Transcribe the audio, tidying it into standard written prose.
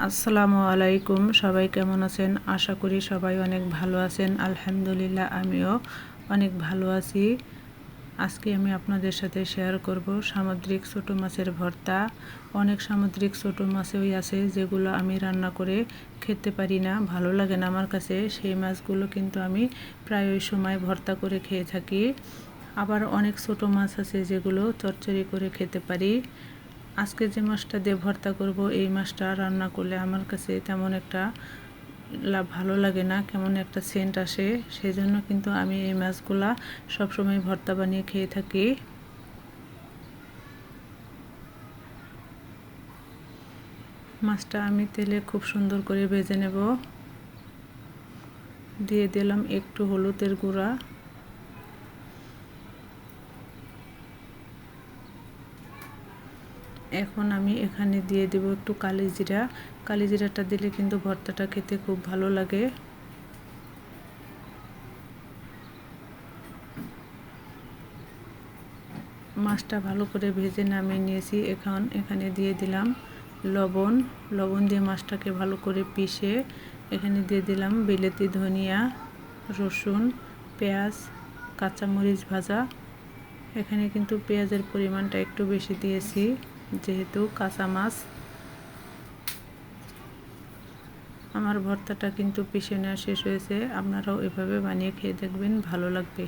আসসালামু আলাইকুম। সবাই কেমন আছেন? আশা করি সবাই অনেক ভালো আছেন। আলহামদুলিল্লাহ আমিও অনেক ভালো আছি। আজকে আমি আপনাদের সাথে শেয়ার করব সামুদ্রিক ছোটো মাছের ভর্তা। অনেক সামুদ্রিক ছোটো মাছই আছে যেগুলো আমি রান্না করে খেতে পারি না, ভালো লাগে না আমার কাছে। সেই মাছগুলো কিন্তু আমি প্রায়ই সময় ভর্তা করে খেয়ে থাকি। আবার অনেক ছোটো মাছ আছে যেগুলো চচ্চড়ি করে খেতে পারি। আজকে যে মাছটা দিয়ে ভর্তা করব, এই মাছটা রান্না করলে আমার কাছে তেমন একটা ভালো লাগে না, কেমন একটা সেন্ট আসে। সেই জন্য কিন্তু আমি এই মাছগুলা সবসময় ভর্তা বানিয়ে খেয়ে থাকি। মাছটা আমি তেলে খুব সুন্দর করে ভেজে নেব। দিয়ে দিলাম একটু হলুদের গুঁড়া, এখন আমি এখানে দিয়ে দেব একটু কালিজিরা। কালিজিরাটা দিলে কিন্তু ভর্তাটা খেতে খুব ভালো লাগে। মাছটা ভালো করে ভেজে নামিয়ে নিয়েছি। এখন এখানে দিয়ে দিলাম লবণ দিয়ে মাছটাকে ভালো করে পিষে এখানে দিয়ে দিলাম বিলেতি ধনিয়া, রসুন, পেঁয়াজ, কাঁচামরিচ ভাজা। এখানে কিন্তু পেঁয়াজের পরিমাণটা একটু বেশি দিয়েছি যেহেতু কাঁচা মাছ। আমার ভর্তাটা কিন্তু পিষে নেওয়া শেষ হয়েছে। আপনারাও এভাবে বানিয়ে খেয়ে দেখবেন, ভালো লাগবে।